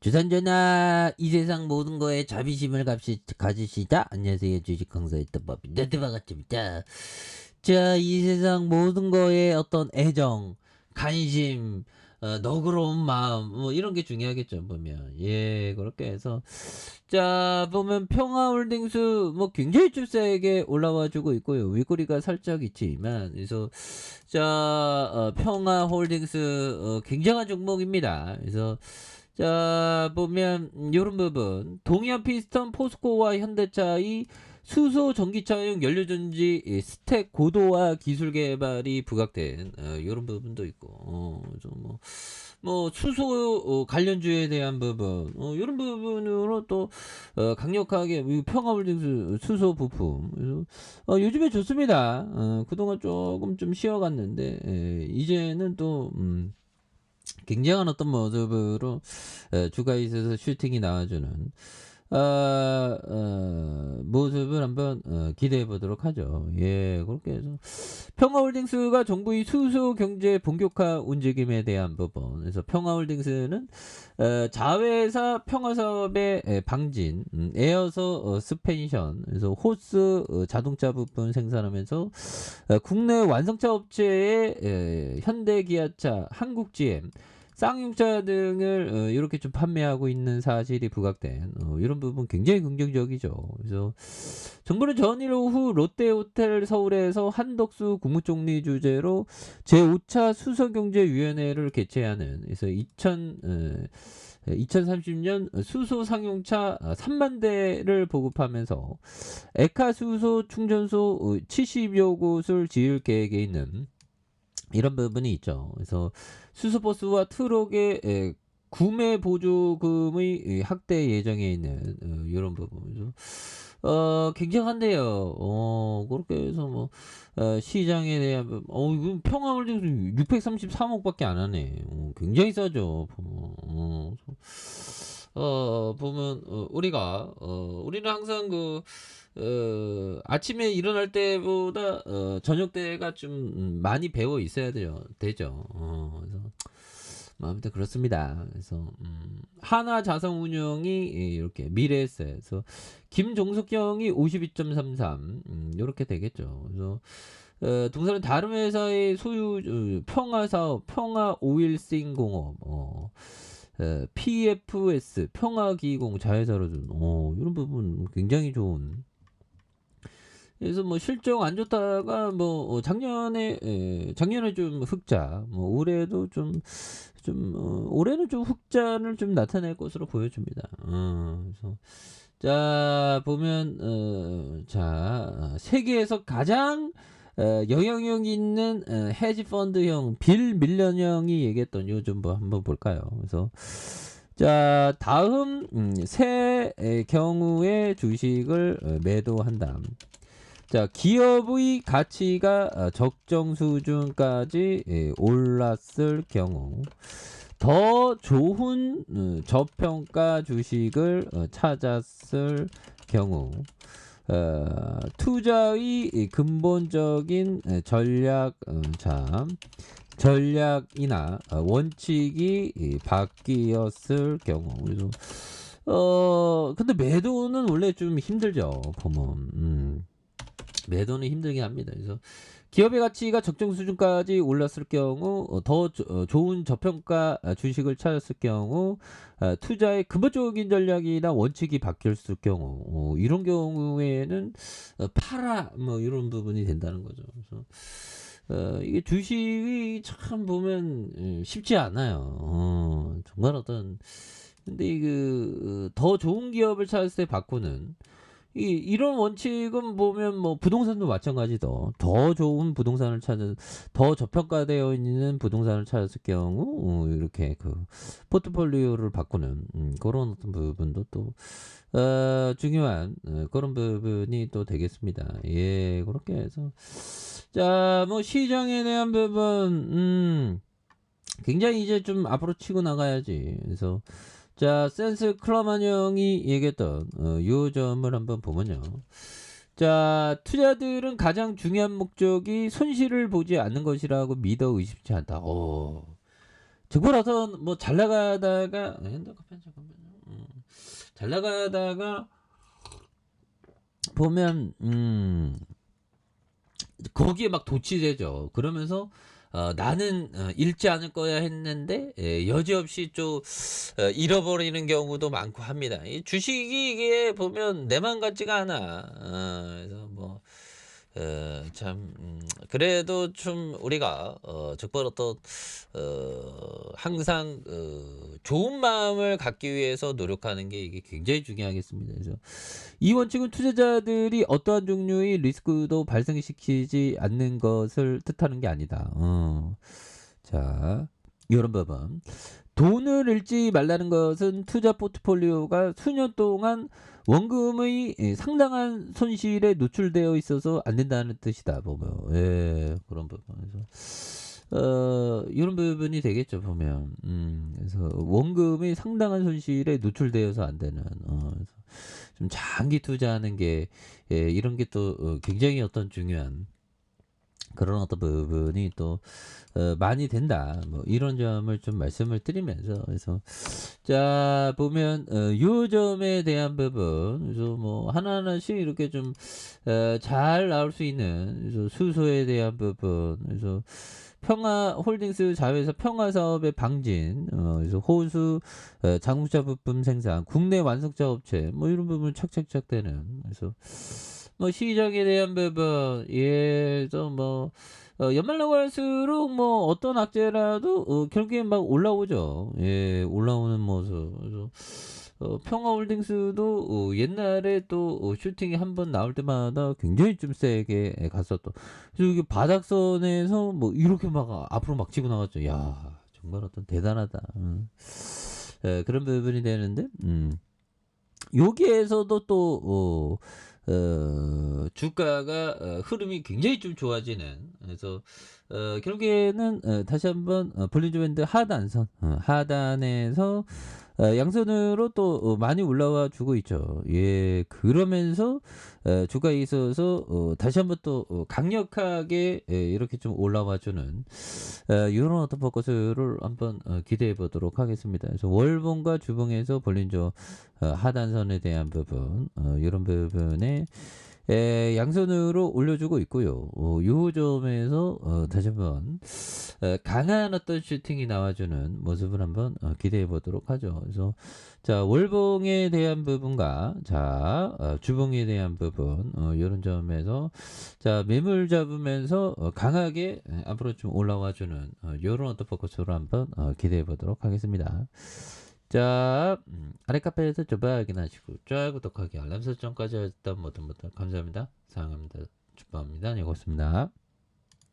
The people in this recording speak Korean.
주산전화 이 세상 모든 거에 자비심을 가지시다. 안녕하세요, 주식 강사의 떡밥입니다. 반갑습니다. 자, 이 세상 모든 거에 어떤 애정, 관심, 너그러운 마음, 뭐 이런 게 중요하겠죠, 보면. 예, 그렇게 해서 자, 보면 평화홀딩스 뭐 굉장히 좀 세게 올라와 주고 있고요. 윗꼬리가 살짝 있지만, 그래서 자, 평화홀딩스 굉장한 종목입니다. 그래서 자, 보면 요런 부분 동해안 피스톤 포스코와 현대차의 수소 전기차용 연료전지 스택 고도화 기술 개발이 부각된 요런 부분도 있고 뭐 수소 관련주에 대한 부분 요런 부분으로 또 강력하게 평화홀딩스 수소 부품 그래서 요즘에 좋습니다. 그동안 조금 좀 쉬어갔는데 이제는 또 굉장한 어떤 모습으로 주가에서 슈팅이 나와주는 모습을 한번 기대해 보도록 하죠. 예, 그렇게 해서 평화홀딩스가 정부의 수소 경제 본격화 움직임에 대한 부분. 그래서 평화홀딩스는 자회사 평화사업의 방진, 에어서 스펜션, 그래서 호스 자동차 부품 생산하면서 국내 완성차 업체의 현대기아차, 한국GM, 쌍용차 등을 이렇게 좀 판매하고 있는 사실이 부각된 이런 부분 굉장히 긍정적이죠. 그래서 정부는 전일 오후 롯데호텔 서울에서 한덕수 국무총리 주재로 제5차 수소경제위원회를 개최하는 그래서 2030년 수소 상용차 3만 대를 보급하면서 에카 수소 충전소 70여 곳을 지을 계획에 있는 이런 부분이 있죠. 그래서 수소버스와 트럭의 구매 보조금의 확대 예정에 있는 이런 부분. 굉장한데요. 그렇게 해서 뭐 시장에 대한 이거 평화홀딩스 633억밖에 안 하네. 굉장히 싸죠. 보면 우리는 항상 아침에 일어날 때보다 저녁 때가 좀 많이 배워 있어야 되죠. 그래서 아무튼 그렇습니다. 그래서 하나자산운용이 이렇게 미래에셋에서 김종석 형이 52.33 이렇게 되겠죠. 그래서 동사는 다른 회사의 소유 평화사업 평화오일싱공업 PFS 평화기공 자회사로 준 이런 부분 굉장히 좋은. 그래서 뭐 실적 안 좋다가 뭐 작년에 좀 흑자, 뭐 올해도 올해는 좀 흑자를 좀 나타낼 것으로 보여집니다. 그래서 자 보면 세계에서 가장 영향력 있는 헤지 펀드형 빌 밀런형이 얘기했던 요즘 뭐 한번 볼까요? 그래서 자 다음 세 경우의 주식을 매도한다. 자, 기업의 가치가 적정 수준까지 올랐을 경우 더 좋은 저평가 주식을 찾았을 경우 투자의 근본적인 전략이나 원칙이 바뀌었을 경우 그래서 근데 매도는 원래 좀 힘들죠. 보면 매도는 힘들게 합니다. 그래서 기업의 가치가 적정 수준까지 올랐을 경우 더 좋은 저평가 주식을 찾았을 경우 투자의 근본적인 전략이나 원칙이 바뀌었을 경우 이런 경우에는 팔아 뭐 이런 부분이 된다는 거죠. 그래서 이게 주식이 참 보면 쉽지 않아요. 정말 근데 더 좋은 기업을 찾았을 때 바꾸는 이런 원칙은 보면 뭐 부동산도 마찬가지죠. 더 좋은 부동산을 더 저평가되어 있는 부동산을 찾았을 경우 이렇게 포트폴리오를 바꾸는 그런 어떤 부분도 또 중요한 그런 부분이 또 되겠습니다. 예, 그렇게 해서 자, 뭐 시장에 대한 부분 굉장히 이제 좀 앞으로 치고 나가야지. 그래서 자, 센스 클러만 형이 얘기했던 요 점을 한번 보면요. 자, 투자들은 가장 중요한 목적이 손실을 보지 않는 것이라고 믿어 의심치 않다. 정보라선 뭐 잘 나가다가 핸드카 잠깐만요. 잘 나가다가 보면 거기에 막 도취되죠. 그러면서 나는 잃지 않을 거야 했는데 여지없이 좀 잃어버리는 경우도 많고 합니다. 이 주식이 이게 보면 내 맘 같지가 않아. 그래서 뭐 참 그래도 좀 우리가 적어도 또 항상 좋은 마음을 갖기 위해서 노력하는 게 이게 굉장히 중요하겠습니다. 그래서 이 원칙은 투자자들이 어떠한 종류의 리스크도 발생시키지 않는 것을 뜻하는 게 아니다. 자, 이런 부분. 돈을 잃지 말라는 것은 투자 포트폴리오가 수년 동안 원금의 상당한 손실에 노출되어 있어서 안 된다는 뜻이다. 보면 그런 부분에서 이런 부분이 되겠죠. 보면 그래서 원금이 상당한 손실에 노출되어서 안 되는 그래서 좀 장기 투자하는 게 이런 게 또 굉장히 어떤 중요한 그런 어떤 부분이 또 많이 된다. 뭐 이런 점을 좀 말씀을 드리면서 그래서 자 보면 요 점에 대한 부분 그래서 뭐 하나하나씩 이렇게 좀 잘 나올 수 있는 그래서 수소에 대한 부분 그래서 평화홀딩스 자회사 평화사업의 방진 그래서 호수 자동차 부품 생산 국내 완성차 업체 뭐 이런 부분 착착착 되는 그래서 뭐 시장에 대한 부분 예서 뭐 연말 나갈수록 뭐 어떤 악재라도 결국엔 막 올라오죠. 예, 올라오는 모습. 그래서 평화홀딩스도 옛날에 또 슈팅이 한 번 나올 때마다 굉장히 좀 세게 갔었던. 그래서 이게 바닥선에서 뭐 이렇게 막 앞으로 막 치고 나갔죠. 야, 정말 어떤 대단하다. 그런 부분이 되는데, 여기에서도 또 주가가 흐름이 굉장히 좀 좋아지는 그래서 결국에는 다시 한번 볼린저 밴드 하단선 하단에서 양선으로 또 많이 올라와 주고 있죠. 예, 그러면서 주가에 있어서 다시 한번 또 강력하게 이렇게 좀 올라와 주는 이런 어떤 포커스를 한번 기대해 보도록 하겠습니다. 그래서 월봉과 주봉에서 볼린저 하단선에 대한 부분 이런 부분에 양선으로 올려주고 있고요. 요 점에서 다시 한번 강한 어떤 슈팅이 나와주는 모습을 한번 기대해 보도록 하죠. 그래서 자 월봉에 대한 부분과 자 주봉에 대한 부분 이런 점에서 자 매물 잡으면서 강하게 앞으로 좀 올라와주는 이런 어떤 포커스로 한번 기대해 보도록 하겠습니다. 자, 아래 카페에서 저바 확인하시고, 좋아요, 구독하기, 알람 설정까지 했던 모든 분들 감사합니다. 사랑합니다. 축복합니다. 네, 고맙습니다.